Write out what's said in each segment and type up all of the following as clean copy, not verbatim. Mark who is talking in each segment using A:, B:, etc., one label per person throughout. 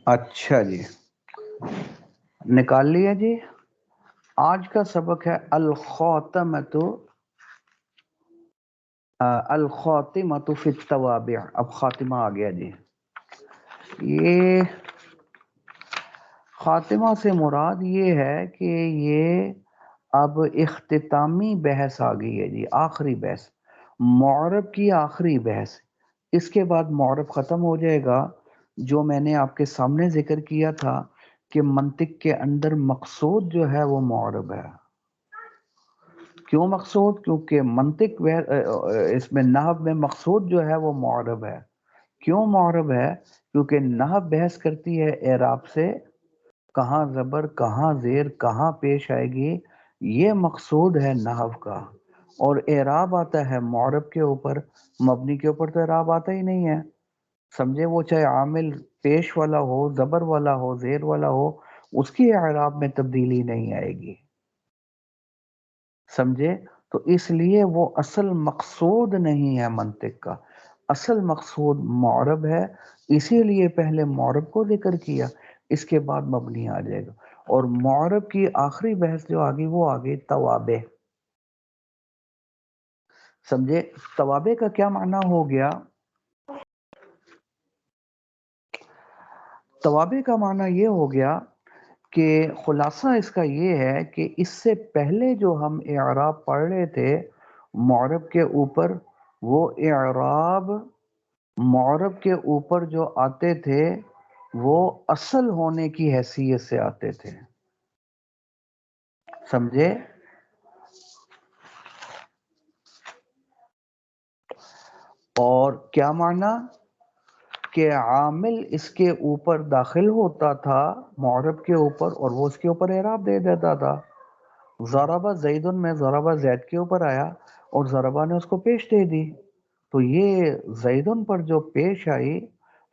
A: اچھا جی، نکال لیا جی. آج کا سبق ہے الخاتمۃ الخاتمۃ فی التوابع. اب خاتمہ آ گیا جی. یہ خاتمہ سے مراد یہ ہے کہ یہ اب اختتامی بحث آ گئی ہے جی، آخری بحث، معرب کی آخری بحث. اس کے بعد معرب ختم ہو جائے گا. جو میں نے آپ کے سامنے ذکر کیا تھا کہ منطق کے اندر مقصود جو ہے وہ معرب ہے. کیوں مقصود؟ کیونکہ منطق اس میں نحو میں مقصود جو ہے وہ معرب ہے. کیوں معرب ہے؟ کیونکہ نحو بحث کرتی ہے اعراب سے، کہاں زبر، کہاں زیر، کہاں پیش آئے گی، یہ مقصود ہے نحو کا. اور اعراب آتا ہے معرب کے اوپر، مبنی کے اوپر تو اعراب آتا ہی نہیں ہے. سمجھے؟ وہ چاہے عامل پیش والا ہو، زبر والا ہو، زیر والا ہو، اس کی اعراب میں تبدیلی نہیں آئے گی. سمجھے؟ تو اس لیے وہ اصل مقصود نہیں ہے منطق کا، اصل مقصود معرب ہے. اسی لیے پہلے معرب کو ذکر کیا، اس کے بعد مبنی آ جائے گا. اور معرب کی آخری بحث جو آگئی وہ آگئی توابع. سمجھے؟ توابع کا کیا معنی ہو گیا؟ توابع کا معنی یہ ہو گیا کہ خلاصہ اس کا یہ ہے کہ اس سے پہلے جو ہم اعراب پڑھ رہے تھے معرب کے اوپر، وہ اعراب معرب کے اوپر جو آتے تھے وہ اصل ہونے کی حیثیت سے آتے تھے. سمجھے؟ اور کیا معنی؟ کہ عامل اس کے اوپر داخل ہوتا تھا معرب کے اوپر، اور وہ اس کے اوپر اعراب دے دیتا تھا. ضربہ زید میں ضربہ زید کے اوپر آیا اور ضربہ نے اس کو پیش دے دی، تو یہ زیدن پر جو پیش آئی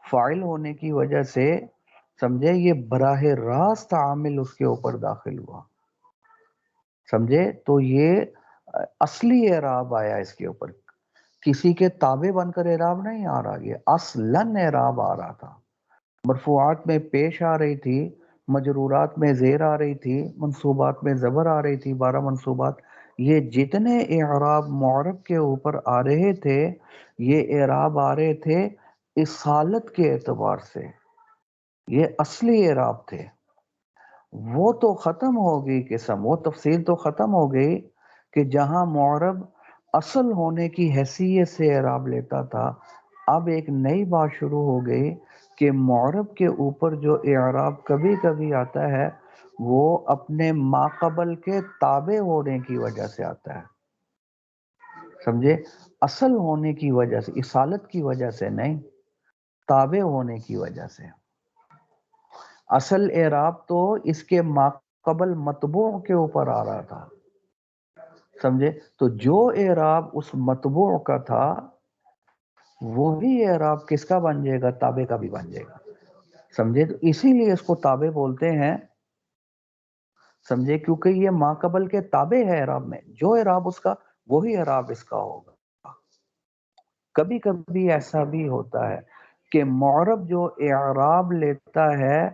A: فاعل ہونے کی وجہ سے، سمجھے، یہ براہ راست عامل اس کے اوپر داخل ہوا. سمجھے؟ تو یہ اصلی اعراب آیا اس کے اوپر، کسی کے تابع بن کر اعراب نہیں آ رہا، یہ اصلاً اعراب آ رہا تھا. مرفوعات میں پیش آ رہی تھی، مجرورات میں زیر آ رہی تھی، منصوبات میں زبر آ رہی تھی، 12 منصوبات. یہ جتنے اعراب معرب کے اوپر آ رہے تھے، یہ اعراب آ رہے تھے اصالت کے اعتبار سے، یہ اصلی اعراب تھے. وہ تو ختم ہو گئی قسم، وہ تفصیل تو ختم ہو گئی کہ جہاں معرب اصل ہونے کی حیثیت سے اعراب لیتا تھا، اب ایک نئی بات شروع ہو گئی کہ معرب کے اوپر جو اعراب کبھی کبھی آتا ہے وہ اپنے ماقبل کے تابع ہونے کی وجہ سے آتا ہے. سمجھے؟ اصل ہونے کی وجہ سے، اصالت کی وجہ سے نہیں، تابع ہونے کی وجہ سے. اصل اعراب تو اس کے ماقبل مطبوع کے اوپر آ رہا تھا. سمجھے؟ تو جو اعراب اس مطبوع کا تھا وہی اعراب کس کا بن جائے گا؟ تابع کا بھی بن جائے گا. سمجھے؟ تو اسی لیے اس کو تابع بولتے ہیں. سمجھے؟ کیونکہ یہ ماقبل کے تابع ہے اعراب میں، جو اعراب اس کا وہی اعراب اس کا ہوگا. کبھی کبھی ایسا بھی ہوتا ہے کہ معرب جو اعراب لیتا ہے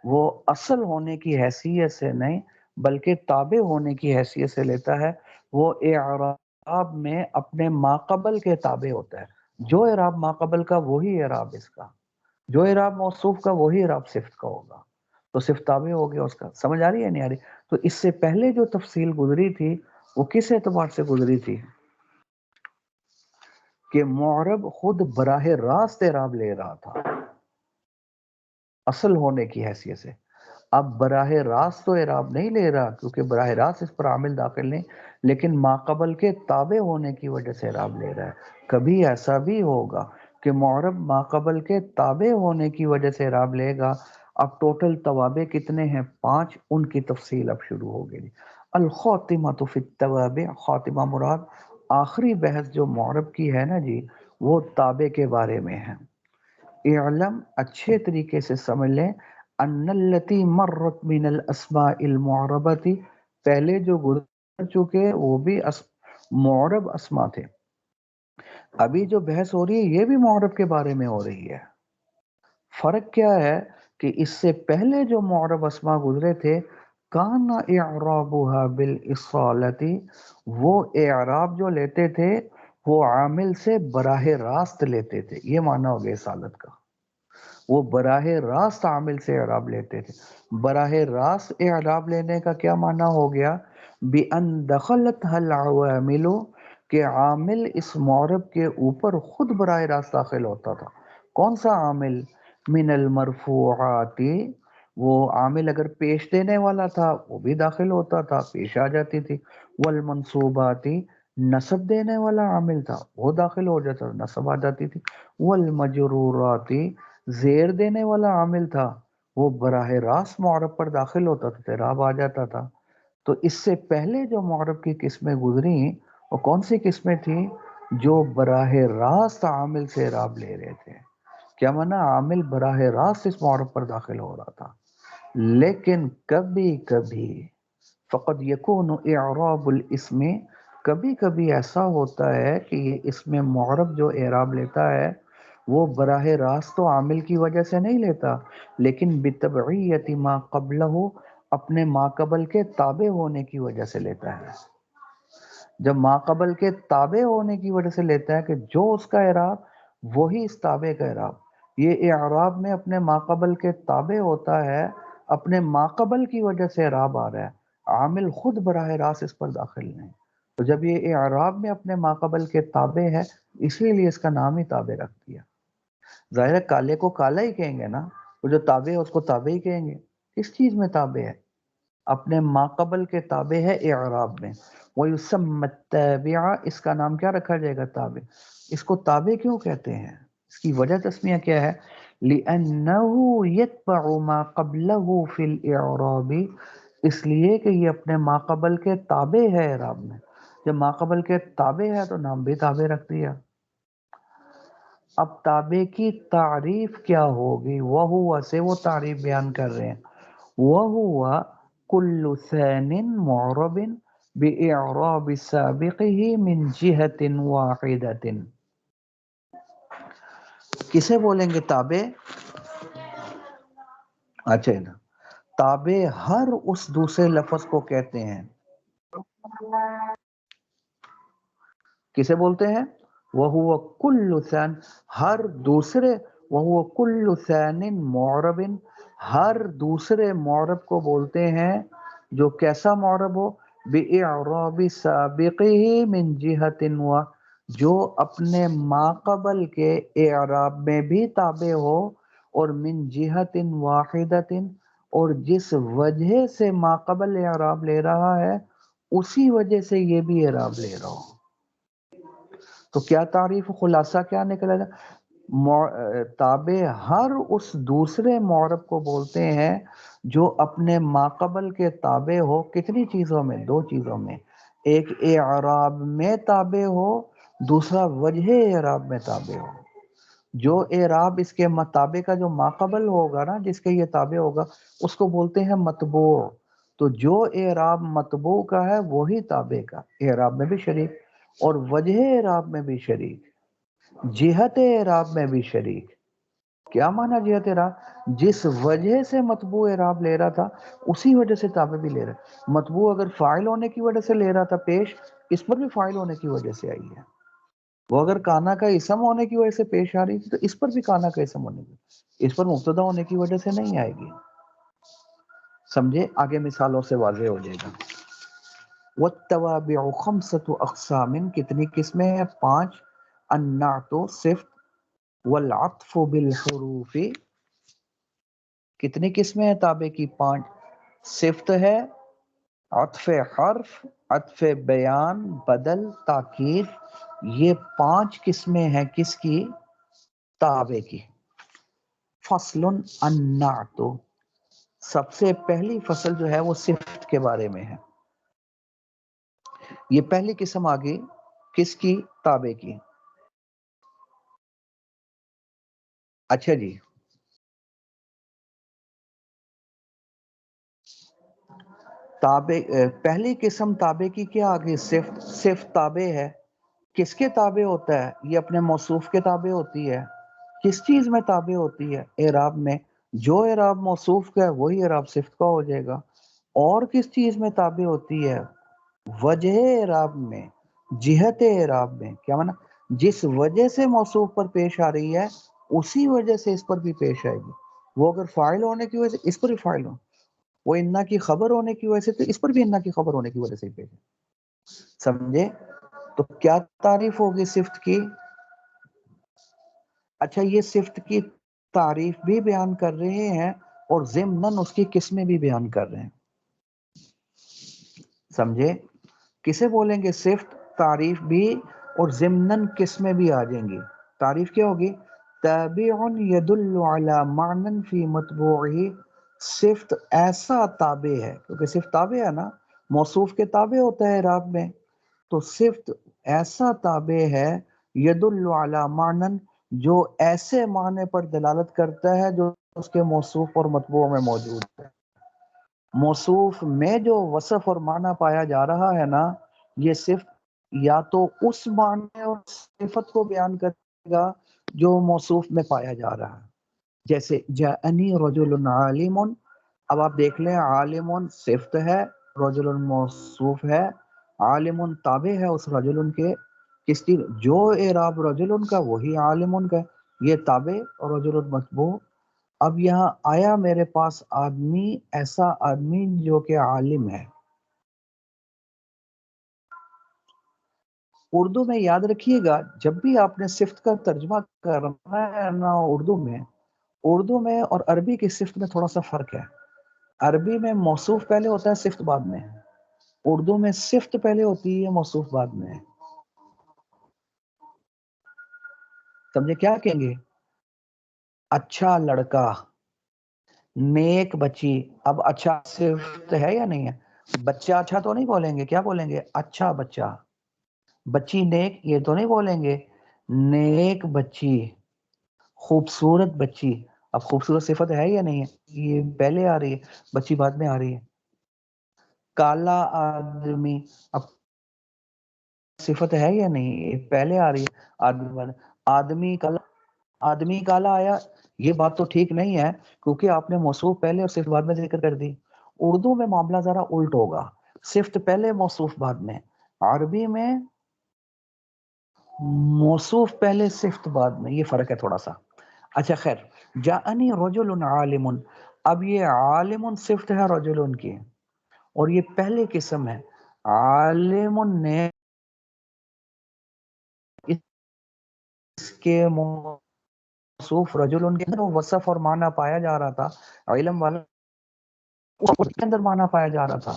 A: وہ اصل ہونے کی حیثیت سے نہیں بلکہ تابع ہونے کی حیثیت سے لیتا ہے. وہ اعراب میں اپنے ماقبل کے تابع ہوتا ہے. جو اعراب ماقبل کا وہی اعراب اس کا، جو اعراب موصوف کا وہی اعراب صفت کا ہوگا. تو صفت تابع ہو گیا اس کا. سمجھ آ رہی ہے نہیں آ رہی؟ تو اس سے پہلے جو تفصیل گزری تھی وہ کس اعتبار سے گزری تھی؟ کہ معرب خود براہ راست اعراب لے رہا تھا اصل ہونے کی حیثیت سے. اب براہ راست تو اعراب نہیں لے رہا کیونکہ براہ راست اس پر عامل داخل نہیں، لیکن ماقبل کے تابع ہونے کی وجہ سے اعراب لے رہا ہے. کبھی ایسا بھی ہوگا کہ معرب ماقبل کے تابع ہونے کی وجہ سے اعراب لے گا. اب ٹوٹل توابع کتنے ہیں؟ 5. ان کی تفصیل اب شروع ہو گئی. الخاتمۃ فی التوابع، خاتمہ مراد آخری بحث جو معرب کی ہے نا جی، وہ تابع کے بارے میں ہے. اعلم، اچھے طریقے سے سمجھ لیں، ان التی مرت من الاسماء المعربۃ، پہلے جو گزر چکے وہ بھی معرب اسما تھے. ابھی جو بحث ہو رہی ہے یہ بھی معرب کے بارے میں ہو رہی ہے. فرق کیا ہے کہ اس سے پہلے جو معرب اسما گزرے تھے کان اعرابها بالاصالتی، وہ اعراب جو لیتے تھے وہ عامل سے براہ راست لیتے تھے. یہ معنی ہو گیا اصالت کا، وہ براہ راست عامل سے اعراب لیتے تھے. براہ راست اعراب لینے کا کیا معنی ہو گیا؟ بِأَن دَخَلَتْهَا الْعَوَامِلُ، کہ عامل اس معرب کے اوپر خود براہ راست داخل ہوتا تھا. کون سا عامل؟ من المرفوعات، وہ عامل اگر پیش دینے والا تھا وہ بھی داخل ہوتا تھا، پیش آ جاتی تھی. والمنصوبات، نصب دینے والا عامل تھا وہ داخل ہو جاتا، نصب آ جاتی تھی. والمجرورات، زیر دینے والا عامل تھا وہ براہ راست معرب پر داخل ہوتا تھا، اعراب آ جاتا تھا. تو اس سے پہلے جو معرب کی قسمیں گزری وہ کون سی قسمیں تھیں؟ جو براہ راست عامل سے اعراب لے رہے تھے. کیا معنی؟ عامل براہ راست اس معرب پر داخل ہو رہا تھا. لیکن کبھی کبھی فقط یکون اعراب الاسم، کبھی کبھی ایسا ہوتا ہے کہ یہ اسم معرب جو اعراب لیتا ہے وہ براہ راست تو عامل کی وجہ سے نہیں لیتا، لیکن بتبعیت ما قبلہ، اپنے ما قبل کے تابع ہونے کی وجہ سے لیتا ہے. جب ما قبل کے تابع ہونے کی وجہ سے لیتا ہے کہ جو اس کا اعراب وہی اس تابع کا اعراب. یہ اعراب میں اپنے ما قبل کے تابع ہوتا ہے، اپنے ما قبل کی وجہ سے اعراب آ رہا ہے، عامل خود براہ راست اس پر داخل نہیں. تو جب یہ اعراب میں اپنے ما قبل کے تابع ہے اسی لیے اس کا نام ہی تابع رکھ دیا. ظاہر ہے کالے کو کالا ہی کہیں گے نا، وہ جو تابع ہے اس کو تابع ہی کہیں گے. کس چیز میں تابع ہے؟ اپنے ما قبل کے تابع ہے اعراب میں. وَيُسَمَّ التَّابِعَ، اس کا نام کیا رکھا جائے گا؟ تابع. اس کو تابع کیوں کہتے ہیں؟ اس کی وجہ تسمیہ کیا ہے؟ لِأَنَّهُ يَتْبَعُ مَا قَبْلَهُ فِي الْإِعْرَابِ، اس لیے کہ یہ اپنے ما قبل کے تابع ہے اعراب میں. جب ما قبل کے تابع ہے تو نام بھی تابع رکھ دیا. اب تابع کی تعریف کیا ہوگی؟ وَهُوَ سے وہ تعریف بیان کر رہے ہیں. وَهُوَ كُلُّ ثَانٍ مُعْرَبٍ بِإِعْرَابِ سَابِقِهِ مِنْ جِهَةٍ وَاحِدَةٍ. کسے بولیں گے تابع؟ اچھا نا، تابع ہر اس دوسرے لفظ کو کہتے ہیں. کسے بولتے ہیں؟ وَهُوَ كُلُّ ثَانٍ، ہر دوسرے، وَهُوَ كُلُّ ثَانٍ مُعْرَبٍ، ہر دوسرے معرب کو بولتے ہیں جو کیسا معرب ہو؟ بِإِعْرَابِ سَابِقِهِ مِنْ جِهَةٍ، جو اپنے ما قبل کے اعراب میں بھی تابع ہو، اور من جہت واحدۃ، اور جس وجہ سے ما قبل اعراب لے رہا ہے اسی وجہ سے یہ بھی اعراب لے رہا ہو. تو کیا تعریف، خلاصہ کیا نکلا گا؟ تابع ہر اس دوسرے معرب کو بولتے ہیں جو اپنے ما قبل کے تابع ہو. کتنی چیزوں میں؟ دو چیزوں میں. ایک اعراب میں تابع ہو، دوسرا وجہ اعراب میں تابع ہو. جو اعراب اس کے مطابق کا جو ما قبل ہوگا نا، جس کے یہ تابع ہوگا، اس کو بولتے ہیں مطبوع. تو جو اعراب مطبوع کا ہے وہی تابع کا، اعراب میں بھی شریک، اور وجہ اعراب میں بھی شریک، جہت اعراب میں بھی شریک. کیا معنی جہت اعراب؟ جس وجہ سے مطبوع اعراب لے رہا تھا اسی وجہ سے تابع بھی لے رہا ہے. مطبوع اگر فاعل ہونے کی وجہ سے لے رہا تھا پیش، اس پر بھی فاعل ہونے کی وجہ سے آئی ہے. وہ اگر کانا کا اسم ہونے کی وجہ سے پیش آ رہی تھی تو اس پر بھی کانا کا اسم ہونے کی، اس پر مبتدا ہونے کی وجہ سے نہیں آئے گی. سمجھے؟ آگے مثالوں سے واضح ہو جائے گا. والتوابع خمسۃ اقسام، کتنی قسمیں ہیں؟ 5. النعت، صفت. والعطف بالحروف، کتنی قسمیں ہیں تابع کی؟ 5. صفت ہے، عطف حرف، عطف بیان، بدل، تاکید. یہ 5 قسمیں ہیں کس کی؟ تابع کی. فصل النعت، سب سے پہلی فصل جو ہے وہ صفت کے بارے میں ہے. یہ پہلی قسم آگئی کس کی؟ تابع کی. اچھا جی، تابع، پہلی قسم تابع کی کیا آگئی؟ صفت. صفت تابع ہے، کس کے تابع ہوتا ہے؟ یہ اپنے موصوف کے تابع ہوتی ہے. کس چیز میں تابع ہوتی ہے؟ اعراب میں. جو اعراب موصوف کا ہے وہی اعراب صفت کا ہو جائے گا. اور کس چیز میں تابع ہوتی ہے؟ وجہ اعراب میں، جہت اعراب میں. کیا مانا؟ جس وجہ سے موصوف پر پیش آ رہی ہے اسی وجہ سے اس پر بھی پیش آئے گی. وہ اگر فاعل ہونے کی وجہ سے اس پر بھی فاعل ہو، وہ انا کی خبر ہونے کی وجہ سے تو اس پر بھی انا کی خبر ہونے کی وجہ سے پیش ہے. سمجھے؟ تو کیا تعریف ہوگی صفت کی؟ اچھا، یہ صفت کی تعریف بھی بیان کر رہے ہیں اور ضمناً اس کی قسمیں بھی بیان کر رہے ہیں. سمجھے؟ کسے بولیں گے صفت؟ تعریف بھی اور ضمناً قسمیں بھی آ جائیں گی. تعریف کیا ہوگی؟ تابع يدل على معنى في مطبوعه. صفت ایسا تابع ہے، کیونکہ صفت تابع ہے نا، موصوف کے تابع ہوتا ہے اعراب میں. تو صفت ایسا تابع ہے یدل علی معنی، جو ایسے معنی پر دلالت کرتا ہے جو اس کے موصوف اور مطبوع میں موجود ہے. موصوف میں جو وصف اور معنی پایا جا رہا ہے نا، یہ صفت یا تو اس معنی اور صفت کو بیان کرے گا جو موصوف میں پایا جا رہا ہے. جیسے جاءنی رجل عالم، اب آپ دیکھ لیں عالم صفت ہے، رجل موصوف ہے، عالم تابع ہے اس رجل کے. کس کی؟ جو اعراب رجل کا وہی عالم کا، یہ تابع اور رجل مطبوع. اب یہاں آیا میرے پاس آدمی، ایسا آدمی جو کہ عالم ہے. اردو میں یاد رکھیے گا، جب بھی آپ نے صفت کا ترجمہ کرنا ہے نا اردو میں اور عربی کی صفت میں تھوڑا سا فرق ہے. عربی میں موصوف پہلے ہوتا ہے، صفت بعد میں. اردو میں صفت پہلے ہوتی ہے، موصوف بعد میں. سمجھے کیا کہیں گے؟ اچھا لڑکا، نیک بچی. اب اچھا صفت ہے یا نہیں ہے؟ بچہ اچھا تو نہیں بولیں گے، کیا بولیں گے؟ اچھا بچہ. بچی نیک یہ تو نہیں بولیں گے، نیک بچی. خوبصورت بچی. اب خوبصورت صفت ہے یا نہیں ہے؟ یہ پہلے آ رہی ہے، بچی بعد میں آ رہی ہے. کالا آدمی، اب صفت ہے یا نہیں؟ یہ پہلے آ رہی ہے، آدمی بعد. آدمی کالا، آدمی کالا آیا. یہ بات تو ٹھیک نہیں ہے، کیونکہ آپ نے موصوف پہلے اور صفت بعد میں ذکر کر دی. اردو میں معاملہ ذرا الٹ ہوگا، صفت پہلے موصوف بعد میں. عربی میں موصوف پہلے صفت بعد میں. یہ فرق ہے تھوڑا سا. اچھا خیر، جاءنی رجل عالم. اب یہ عالم صفت ہے رجل کی، اور یہ پہلی قسم ہے. عالم نے اس کے موصوف رجل کے اندر وصف اور معنی پایا جا رہا تھا، علم والا اس کے اندر معنی پایا جا رہا تھا.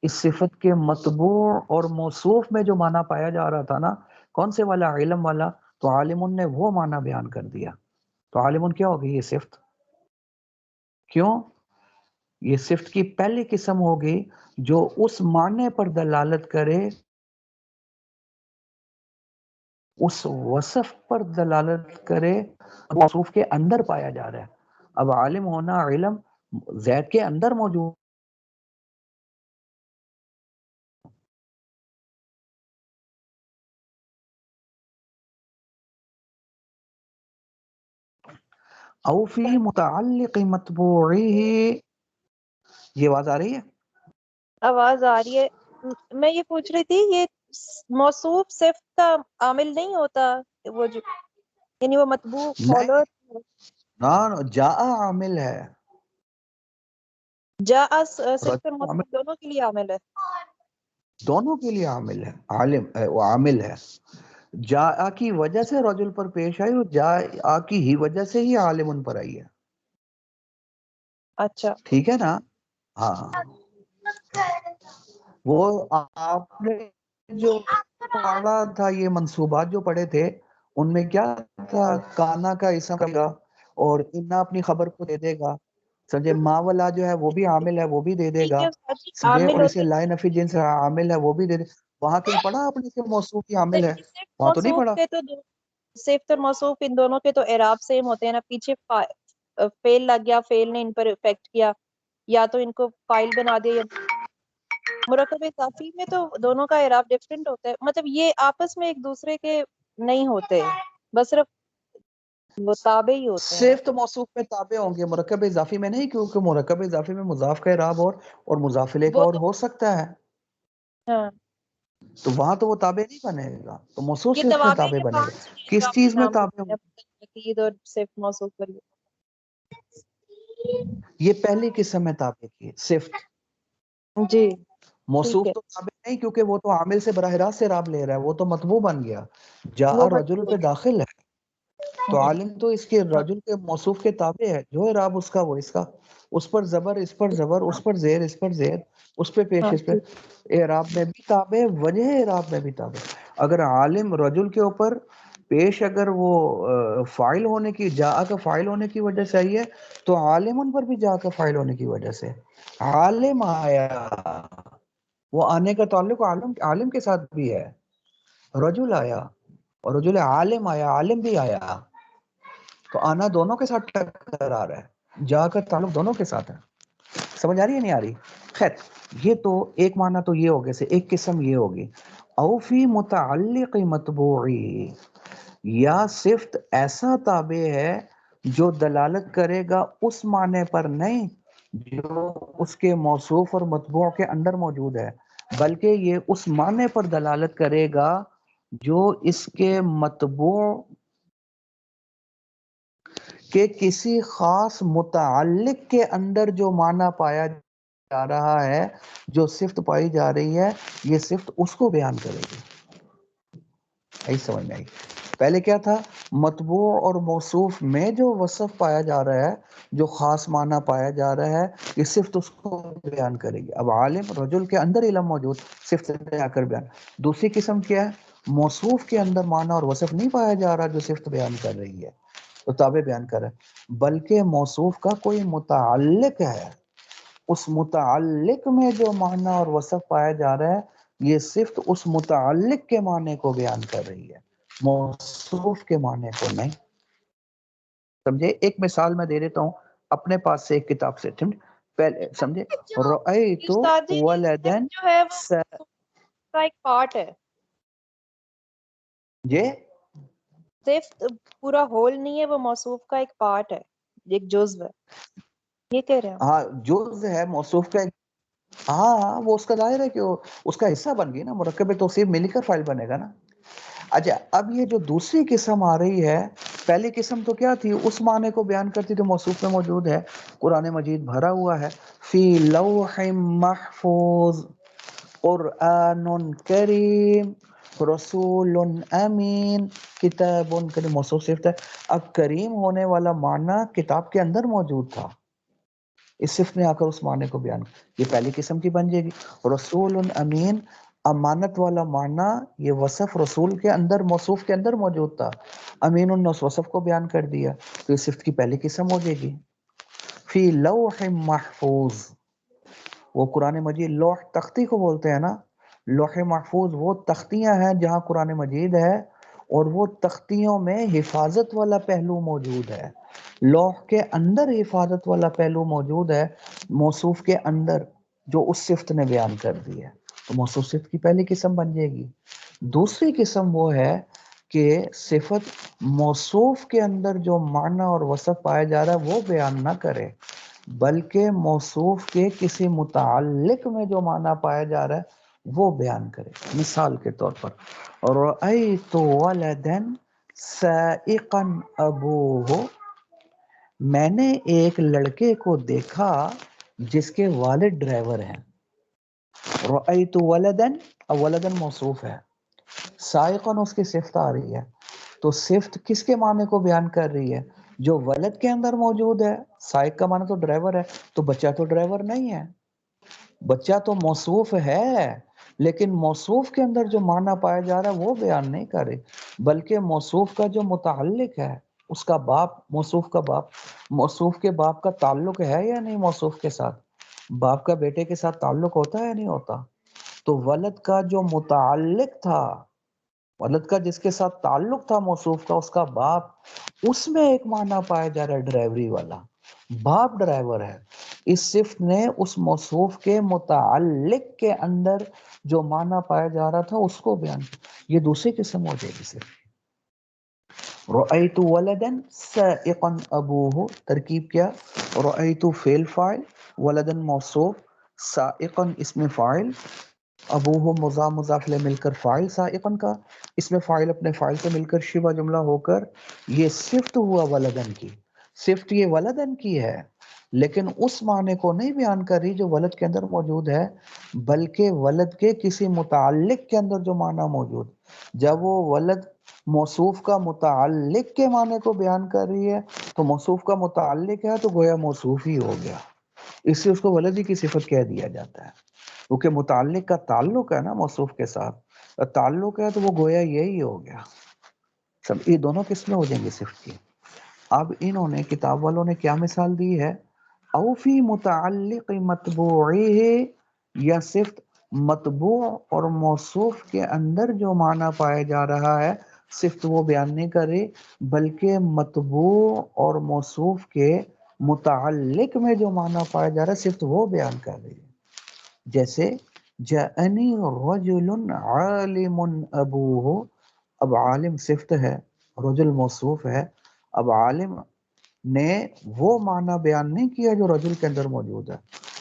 A: اس صفت کے مطبوع اور موصوف میں جو معنی پایا جا رہا تھا نا، کون سے والا؟ علم والا. تو عالم نے وہ معنی بیان کر دیا. تو عالم کیا ہوگی؟ یہ صفت. کیوں؟ یہ صفت کی پہلی قسم ہوگی جو اس معنی پر دلالت کرے، اس وصف پر دلالت کرے موصوف کے اندر پایا جا رہا ہے. اب عالم ہونا، علم زید کے اندر موجود. او فی متعلق مطبوعہ. یہ آواز آ رہی ہے؟
B: آواز آ رہی ہے. میں یہ پوچھ رہی تھی، یہ موصوف صفت کا عامل نہیں ہوتا، وہ جو یعنی وہ مطبوع فالوور.
A: نا جاء عامل ہے،
B: جاء صفت اور موصوف دونوں کے لیے عامل ہے.
A: دونوں کے لیے عامل ہے. عالم وہ عامل ہے. جاء کی وجہ سے رجل پر پیش آئی، اور جاء کی ہی وجہ سے ہی عالم ان پر آئی ہے.
B: اچھا
A: ٹھیک ہے نا؟ ہاں. وہ آپ نے جو پڑھا تھا، یہ منصوبات جو پڑھے تھے ان میں کیا تھا؟ کانا کا اسم کا اور انا اپنی خبر کو دے دے گا. سمجھے؟ ما والا جو ہے وہ بھی عامل ہے، وہ بھی دے دے گا. سمجھے؟
B: عامل
A: اور اسے
B: ہوتے
A: لائے نفی جنس عامل ہے، وہ بھی دے دے. وہاں کہیں پڑھا آپ نے کہ موصوف کی عامل ہے؟ وہاں تو نہیں
B: موصوف
A: پڑھا.
B: کے تو صفت اور موصوف ان دونوں کے تو اعراب سیم ہوتے ہیں نا. پیچھے فعل لگ گیا، فعل نے ان پر افیکٹ کیا، یا تو ان کو فاعل بنا دیا مرکب اضافی میں تو دونوں کا اعراب ڈفرینٹ ہوتا ہے، مطلب یہ آپس میں ایک دوسرے کے نہیں ہوتے، بس صرف وہ تابع ہی ہوتے ہیں.
A: صرف تو موصوف میں تابع ہوں گے، مرکب اضافی میں نہیں، کیونکہ مرکب اضافی میں مضاف کا اعراب اور مضاف الیہ کا
B: وہ
A: اور
B: تو
A: ہو سکتا ہے،
B: ہاں
A: تو وہاں تو وہ تابع نہیں بنے گا، تو موصوف
B: یہ
A: صرف میں
B: توابع
A: تابع
B: کے
A: بنے گا.
B: 5 ہیں جو
A: کس
B: آپ
A: چیز
B: نے
A: میں
B: نام
A: تابع
B: لیا، عقید اور صرف موصوف پر.
A: یہ پہلی قسم ہے تابع کی، صفت.
B: جی
A: موصوف
B: ٹھیک ہے،
A: تو تابع نہیں، کیونکہ وہ تو عامل سے براہ راست اعراب لے رہا ہے، وہ تو مطبوع بن گیا. جاء
B: وہ
A: رجل
B: مطلوب
A: پہ داخل ہے تو
B: ہے.
A: عالم تو اس کے رجل کے موصوف کے تابع ہے، جو اعراب اس کا وہ اس کا، اس پر زبر، اس پر زبر، اس پر زیر، اس پر زیر، اس پہ پیش،
B: ہاں
A: اس پہ اعراب میں بھی تابع، وجہ اعراب میں بھی تابع. اگر عالم رجل کے اوپر پیش اگر وہ فاعل ہونے کی، جاء کا فاعل ہونے کی وجہ سے آئی ہے، تو عالم ان پر بھی جاء کا فاعل ہونے کی وجہ سے. عالم آیا، وہ آنے کا تعلق عالم کے ساتھ بھی ہے. رجل آیا اور رجل عالم آیا، عالم بھی آیا، تو آنا دونوں کے ساتھ ٹکر آ رہا ہے، جا کا تعلق دونوں کے ساتھ ہے. سمجھ آ رہی ہے نہیں آ رہی؟ خیر، یہ تو ایک معنی تو یہ ہوگی، سے ایک قسم یہ ہوگی. او فی متعلق مطبوعی، یا صفت ایسا تابع ہے جو دلالت کرے گا اس معنی پر نہیں جو اس کے موصوف اور مطبوع کے اندر موجود ہے، بلکہ یہ اس معنی پر دلالت کرے گا جو اس کے مطبوع کہ کسی خاص متعلق کے اندر جو معنی پایا جا رہا ہے، جو صفت پائی جا رہی ہے، یہ صفت اس کو بیان کرے گی. یہی سمجھ میں آئی. پہلے کیا تھا؟ مطبوع اور موصوف میں جو وصف پایا جا رہا ہے، جو خاص معنی پایا جا رہا ہے، یہ صفت اس کو بیان کرے گی. اب عالم رجل کے اندر علم موجود، صفت لے آ کر بیان. دوسری قسم کیا ہے؟ موصوف کے اندر معنی اور وصف نہیں پایا جا رہا جو صفت بیان کر رہی ہے، تو تابع بیان کر رہا ہے، بلکہ موصوف کا کوئی متعلق ہے، اس متعلق میں جو معنی اور وصف پایا جا رہا ہے، یہ صفت اس متعلق کے معنی کو بیان کر رہی ہے، موصوف کے معنی کو نہیں. سمجھے؟ ایک مثال میں دے دیتا ہوں اپنے پاس سے ایک کتاب سے. پہلے سمجھے، رأیت
B: استاد جی
A: ولدن
B: جو ہے وہ کا ایک پارٹ ہے،
A: یہ
B: صرف پورا ہول نہیں ہے، وہ موصوف کا ایک پارٹ ہے، ایک جزو ہے، یہ کہہ رہے ہیں.
A: ہاں جز ہے موصوف کا. ہاں وہ اس کا ظاہر ہے کہ وہ اس کا حصہ بن گئی نا، مرکب توصیف مل کر فائل بنے گا نا. اچھا، اب یہ جو دوسری قسم آ رہی ہے، پہلی قسم تو کیا تھی؟ اس معنی کو بیان کرتی جو موصوف میں موجود ہے. قرآن مجید بھرا ہوا ہے فی لوح محفوظ، قرآن کریم، رسول امین، کتاب کریم، موصوف صفت ہے. اب کریم ہونے والا معنی کتاب کے اندر موجود تھا، اس صفت نے آ کر اس معنی کو بیان، یہ پہلی قسم کی بن جائے گی. رسول امین، امانت والا معنی، یہ وصف رسول کے اندر، موصوف کے اندر موجود تھا، امین نے اس وصف کو بیان کر دیا، تو یہ صفت کی پہلی قسم ہو جائے گی. فی لوح محفوظ، وہ قرآن مجید لوح تختی کو بولتے ہیں نا، لوح محفوظ وہ تختیاں ہیں جہاں قرآن مجید ہے، اور وہ تختیوں میں حفاظت والا پہلو موجود ہے. لوح کے اندر حفاظت والا پہلو موجود ہے، موصوف کے اندر، جو اس صفت نے بیان کر دی ہے، تو موصوف صفت کی پہلی قسم بن جائے گی. دوسری قسم وہ ہے کہ صفت موصوف کے اندر جو معنی اور وصف پایا جا رہا ہے وہ بیان نہ کرے، بلکہ موصوف کے کسی متعلق میں جو معنی پایا جا رہا ہے وہ بیان کرے. مثال کے طور پر، رأیت ولدا سائقا ابوہ، میں نے ایک لڑکے کو دیکھا جس کے والد ڈرائیور ہیں. رأیت ولدن، اب ولدن موصوف ہے، سائقا اس کی صفت آ رہی ہے، تو صفت کس کے معنی کو بیان کر رہی ہے؟ جو ولد کے اندر موجود ہے. سائق کا معنی تو ڈرائیور ہے، تو بچہ تو ڈرائیور نہیں ہے، بچہ تو موصوف ہے، لیکن موصوف کے اندر جو معنی پایا جا رہا ہے وہ بیان نہیں کرے، بلکہ موصوف کا جو متعلق ہے، اس کا باپ، موصوف کا باپ، موصوف کے باپ کا تعلق ہے یا نہیں موصوف کے ساتھ؟ باپ کا بیٹے کے ساتھ تعلق ہوتا ہے یا نہیں ہوتا؟ تو ولد کا جو متعلق تھا، ولد کا جس کے ساتھ تعلق تھا موصوف کا، اس کا باپ، اس میں ایک معنی پایا جا رہا ہے ڈرائیوری والا، باپ ڈرائیور ہے، اس صفت نے اس موصوف کے متعلق کے اندر جو معنی پایا جا رہا تھا اس کو بیان کیا. یہ دوسری قسم ہو جائے گی صرف. رأیت ولدا سائقا ابوہ، ترکیب کیا؟ رأیت فعل فاعل، ولدا موصوف، سائقا اسم فاعل، ابوہ مضاف مضاف الیہ مل کر فاعل سائقا کا، اسم فاعل اپنے فاعل سے مل کر شبہ جملہ ہو کر یہ صفت ہوا ولدن کی. صفت یہ ولدن کی ہے لیکن اس معنی کو نہیں بیان کر رہی جو ولد کے اندر موجود ہے، بلکہ ولد کے کسی متعلق کے اندر جو معنی موجود. جب وہ ولد موصوف کا متعلق کے معنی کو بیان کر رہی ہے تو موصوف کا متعلق ہے تو گویا موصوف ہی ہو گیا، اس سے اس کو ولدی کی صفت کہہ دیا جاتا ہے، کیونکہ متعلق کا تعلق ہے نا موصوف کے ساتھ، تعلق ہے تو وہ گویا یہی ہو گیا. سب یہ دونوں قسمیں ہو جائیں گے صفت کی. اب انہوں نے کتاب والوں نے کیا مثال دی ہے؟ او فی متعلق مطبوعہ، یا صفت مطبوع اور موصوف کے اندر جو معنی پایا جا رہا ہے صفت وہ بیان نہیں کر رہی، بلکہ مطبوع اور موصوف کے متعلق میں جو معنی پایا جا رہا ہے صفت وہ بیان کر رہی ہے. جیسے جاءنی رجل عالم ابوہ، اب عالم صفت ہے، رجل موصوف ہے. اب عالم نے وہ معنی بیان نہیں کیا جو رجل کے اندر موجود ہے،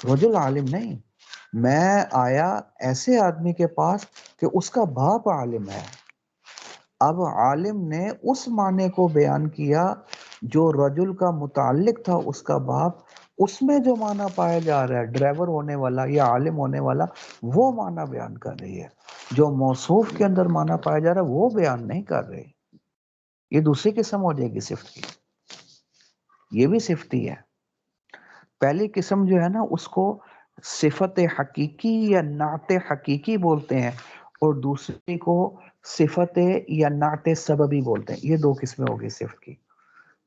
A: رجل عالم نہیں، میں آیا ایسے آدمی کے پاس کہ اس کا باپ عالم ہے. اب عالم نے اس معنی کو بیان کیا جو رجل کا متعلق تھا اس کا باپ، اس میں جو معنی پایا جا رہا ہے ڈرائیور ہونے والا یا عالم ہونے والا وہ معنی بیان کر رہی ہے، جو موصوف کے اندر معنی پایا جا رہا ہے وہ بیان نہیں کر رہی. یہ دوسری قسم ہو جائے گی صفت کی. یہ بھی صفتی ہے. پہلی قسم جو ہے نا اس کو صفت حقیقی یا نعت حقیقی بولتے ہیں، اور دوسری کو صفت یا نعت سببی بولتے ہیں. یہ دو قسمیں ہوگی صفت کی،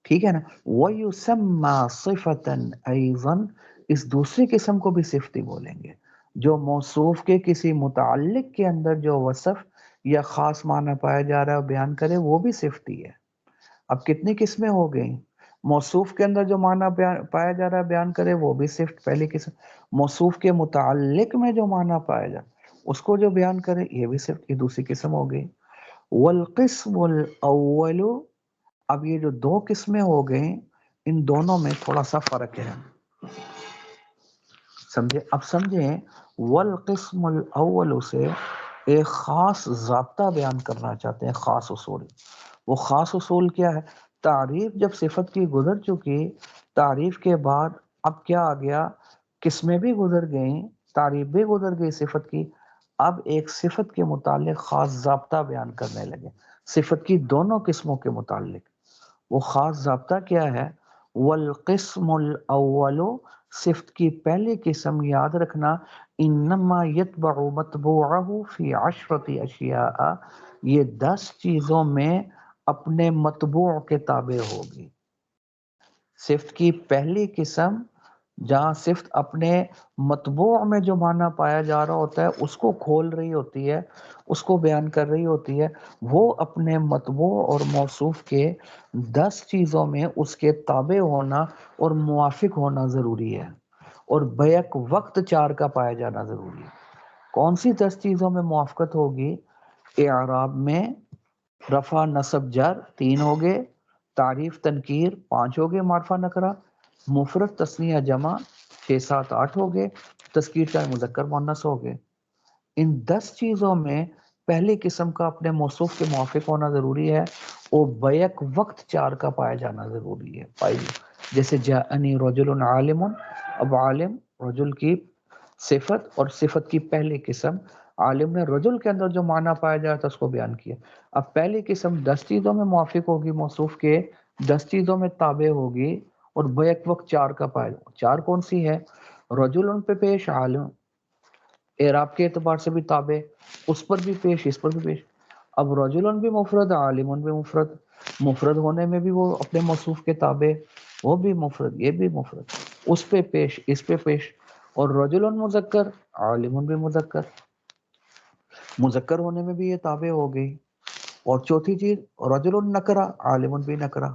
A: ٹھیک ہے نا. وَيُسَمَّى صِفَةً أَيْضًا، اس دوسری قسم کو بھی صفتی بولیں گے، جو موصوف کے کسی متعلق کے اندر جو وصف یا خاص معنی پایا جا رہا ہے بیان کرے وہ بھی صفتی ہے. اب کتنی قسمیں ہو گئیں؟ موصوف کے اندر جو معنی پایا جا رہا ہے بیان کرے وہ بھی صفت پہلی قسم، موصوف کے متعلق میں جو معنی پایا جا اس کو جو بیان کرے یہ بھی صفت، یہ دوسری قسم ہو گئی. والقسم الاول، اب یہ جو دو قسمیں ہو گئیں ان دونوں میں تھوڑا سا فرق ہے، سمجھے؟ اب سمجھیں والقسم الاول سے ایک خاص ضابطہ بیان کرنا چاہتے ہیں، خاص اصول. وہ خاص اصول کیا ہے؟ تعریف جب صفت کی گزر چکی، تعریف کے بعد اب کیا آ گیا؟ قسمیں بھی گزر گئیں، تعریف بھی گزر گئی صفت کی، اب ایک صفت کے متعلق خاص ضابطہ بیان کرنے لگے صفت کی دونوں قسموں کے متعلق. وہ خاص ضابطہ کیا ہے؟ والقسم الاول، صفت کی پہلی قسم یاد رکھنا، انما یتبع متبوعہ فی 10 اشیاء، یہ 10 چیزوں میں اپنے متبوع کے تابع ہوگی. صفت کی پہلی قسم جہاں صفت اپنے متبوع میں جو معنی پایا جا رہا ہوتا ہے اس کو کھول رہی ہوتی ہے، اس کو بیان کر رہی ہوتی ہے، وہ اپنے متبوع اور موصوف کے 10 چیزوں میں اس کے تابع ہونا اور موافق ہونا ضروری ہے، اور بیک وقت 4 کا پایا جانا ضروری ہے. کون سی 10 چیزوں میں موافقت ہوگی؟ اعراب میں رفع نصب جر 3 ہو گئے، تعریف تنکیر 5 ہو گئے، معرفہ نکرہ، مفرد تثنیہ جمع 6 7 8 ہو گئے، تذکیر کا مذکر مؤنث ہو گئے. ان 10 چیزوں میں پہلی قسم کا اپنے موصوف کے موافق ہونا ضروری ہے اور بیک وقت 4 کا پایا جانا ضروری ہے. جیسے جاءنی رجل عالم، اب عالم رجل کی صفت اور صفت کی پہلی قسم، عالم نے رجل کے اندر جو معنی پایا جاتا ہے اس کو بیان کیا. اب پہلی قسم 10 چیزوں میں موافق ہوگی، موصوف کے 10 چیزوں میں تابع ہوگی اور بیک وقت 4 کا پایا جاتا. 4 کون سی ہے؟ رجل ان پہ پیش، عالم اعراب کے اعتبار سے بھی تابع، اس پر بھی پیش، اس پر بھی پیش. اب رجل بھی مفرد، عالم بھی مفرد، مفرد ہونے میں بھی وہ اپنے موصوف کے تابع، وہ بھی مفرد، یہ بھی مفرد، اس پہ پیش، اس پہ پیش. اور رجل مذکر، عالم بھی مذکر، مذکر ہونے میں بھی یہ تابع ہو گئی. اور چوتھی چیز رجل نکرہ، عالم بھی نکرہ.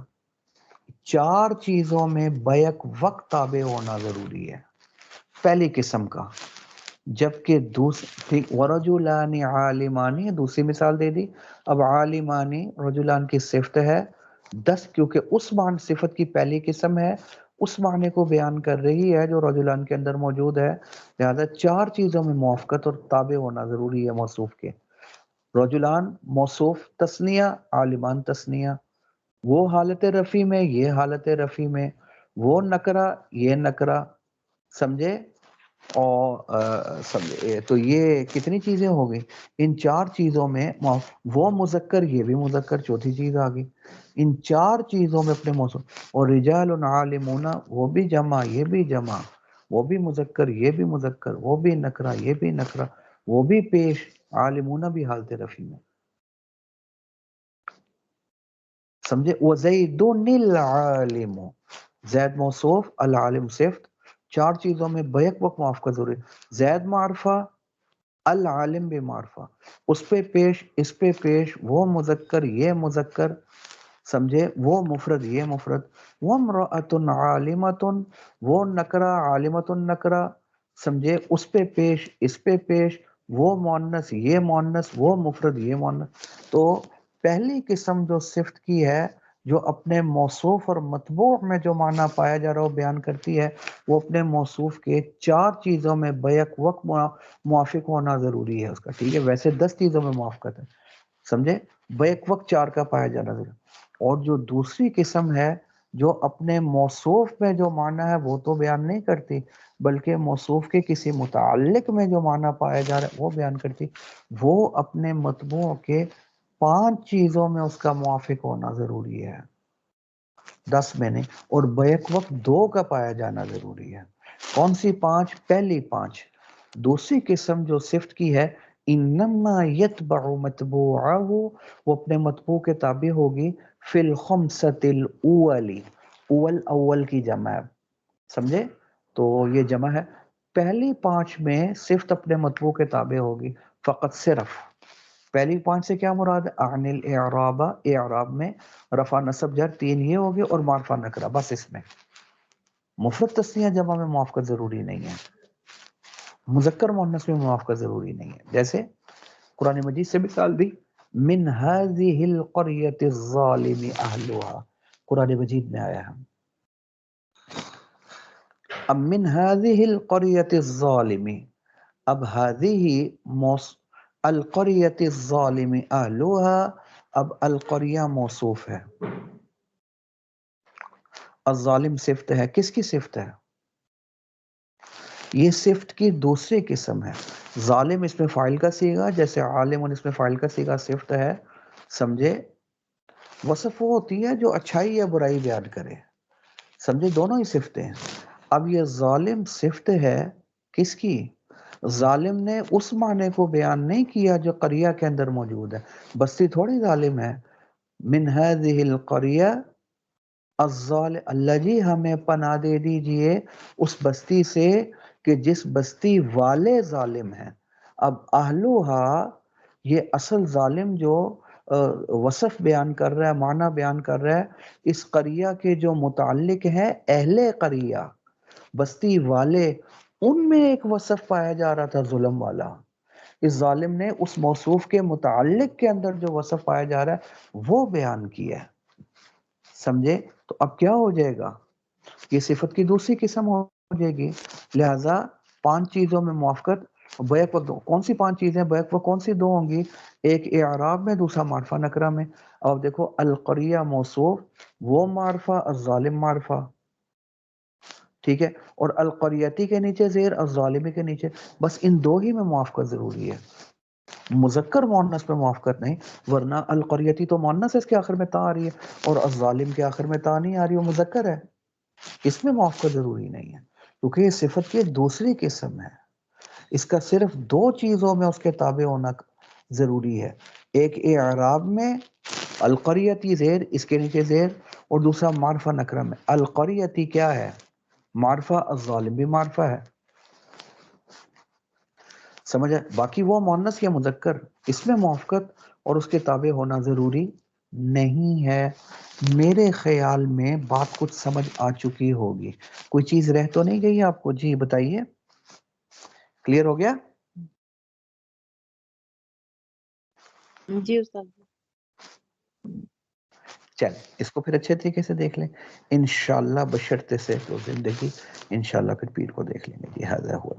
A: 4 چیزوں میں بیک وقت تابع ہونا ضروری ہے. پہلی قسم کا، جبکہ دوسری ورجلان عالمانی دوسری مثال دے دی. اب عالمانی رجلان کی صفت ہے 10، کیونکہ اس معنی صفت کی پہلی قسم ہے، اس معنی کو بیان کر رہی ہے جو رجلان کے اندر موجود ہے، لہذا 4 چیزوں میں موافقت اور تابع ہونا ضروری ہے موصوف کے. رجلان موصوف تثنیہ، عالمان تثنیہ، وہ حالت رفع میں یہ حالت رفع میں، وہ نکرہ یہ نکرہ، سمجھے؟ اور سمجھے تو یہ کتنی چیزیں ہو گئی؟ ان 4 چیزوں میں وہ مذکر یہ بھی مذکر، چوتھی چیز آ گئی. ان 4 چیزوں میں اپنے موصوف. اور رجال عالمون وہ بھی جمع یہ بھی جمع، وہ بھی مذکر یہ بھی مذکر، وہ بھی نکرہ یہ بھی نکرہ، وہ بھی پیش، عالمون بھی حالت رفع میں، سمجھے؟ وزید العالم، زید موصوف، العالم صفت، 4 چیزوں میں بیک وقت موافقت ضروری. زید معرفہ، العالم بھی معرفہ، اس پہ پیش اس پہ پیش، وہ مذکر یہ مذکر، سمجھے؟ وہ مفرد یہ مفرد. وامرأۃ عالمۃ، وہ نکرہ عالمۃ نکرہ، سمجھے؟ اس پہ پیش اس پہ پیش، وہ مؤنث یہ مؤنث، وہ مفرد یہ مؤنث. تو پہلی قسم جو صفت کی ہے، جو اپنے موصوف اور متبوع میں جو معنی پایا جا رہا ہے وہ بیان کرتی ہے، وہ اپنے موصوف کے 4 چیزوں میں بیک وقت موافق ہونا ضروری ہے اس کا. ٹھیک ہے، ویسے 10 چیزوں میں موافقت ہے، سمجھے؟ بیک وقت 4 کا پایا جانا ضروری. اور جو دوسری قسم ہے جو اپنے موصوف میں جو معنی ہے وہ تو بیان نہیں کرتی، بلکہ موصوف کے کسی متعلق میں جو معنی پایا جا رہا ہے وہ بیان کرتی، وہ اپنے متبوع کے 5 چیزوں میں اس کا موافق ہونا ضروری ہے، 10 میں نہیں. اور بیک وقت 2 کا پایا جانا ضروری ہے. کون سی 5؟ پہلی 5. دوسری قسم جو صفت کی ہے، انما یتبع متبوعہ، وہ اپنے متبوع کے تابع ہوگی، فی الخمسۃ الاولی، اول کی جمع ہے، سمجھے؟ تو یہ جمع ہے. پہلی 5 میں صفت اپنے متبوع کے تابع ہوگی فقط، صرف پہلی 5 سے کیا مراد ہے؟ عن الاعراب، اعراب میں رفع نصب جر 3 یہ ہوگی، اور معرفہ نکرہ، بس اس میں مفرد تثنیہ جمع میں موافقت ضروری نہیں ہے، مذکر مؤنث میں موافقت ضروری نہیں ہے. جیسے قرآن مجید سے مثال دی، من هذه القرية الظالم اهلها، قرآن مجید میں آیا ہے. اب من هذه القرية الظالم، اب هذه القرية الظالم اهلها، اب القریہ موصوف ہے، الظالم صفت ہے. کس کی صفت ہے؟ یہ صفت کی دوسری قسم ہے. ظالم اس میں فاعل کا صیغہ، جیسے عالم اس میں فاعل کا صیغہ صفت ہے، سمجھے؟ وصف وہ ہوتی ہے جو اچھائی یا برائی بیان کرے، سمجھے؟ دونوں ہی صفتیں ہیں. اب یہ ظالم صفت ہے کس کی؟ ظالم نے اس معنی کو بیان نہیں کیا جو قریہ کے اندر موجود ہے، بستی تھوڑی ظالم ہے. من هذه القریہ الظالم، اللہ جی ہمیں پناہ دے دیجئے اس بستی سے کہ جس بستی والے ظالم ہیں. اب اہلوہا، یہ اصل ظالم جو وصف بیان کر رہا ہے، معنی بیان کر رہا ہے، اس قریہ کے جو متعلق ہے اہل قریہ، بستی والے، ان میں ایک وصف پایا جا رہا تھا ظلم والا. اس ظالم نے اس موصوف کے متعلق کے اندر جو وصف پایا جا رہا ہے وہ بیان کیا ہے، سمجھے؟ تو اب کیا ہو جائے گا؟ یہ صفت کی دوسری قسم ہو جائے گی. لہذا 5 چیزوں میں موافقت. بیک وقت کون سی 5 چیزیں؟ بیک وقت کون سی 2 ہوں گی؟ ایک اعراب میں، دوسرا معرفہ نکرہ میں. اب دیکھو، القریہ موصوف، وہ معرفہ، الظالم معرفہ، ٹھیک ہے؟ اور القریتی کے نیچے زیر، الظالمی کے نیچے، بس ان 2 ہی میں موافقت ضروری ہے، مذکر مؤنث میں موافقت نہیں. ورنہ القریتی تو مؤنث ہے، اس کے آخر میں تا آ رہی ہے، اور الظالم کے آخر میں تا نہیں آ رہی، وہ مذکر ہے، اس میں موافقت ضروری نہیں ہے، کیونکہ یہ صفت کی دوسری قسم ہے. اس کا صرف 2 چیزوں میں اس کے تابع ہونا ضروری ہے، ایک اعراب میں القریتی زیر، اس کے نیچے زیر، اور دوسرا معرفہ نکرہ میں. القریتی کیا ہے؟ معرفہ، الظالم بھی معرفہ ہے، سمجھ ہے؟ باقی وہ مؤنث یا مذکر، اس میں موافقت اور اس کے تابع ہونا ضروری نہیں ہے. میرے خیال میں بات کچھ سمجھ آ چکی ہوگی، کوئی چیز رہ تو نہیں گئی آپ کو؟ جی بتائیے. کلیئر ہو گیا؟
B: جی استاد.
A: چلیں اس کو پھر اچھے طریقے سے دیکھ لیں انشاءاللہ، بشرطے سے تو زندگی انشاءاللہ پھر پیر کو دیکھ لیں گے. یہ هذا هو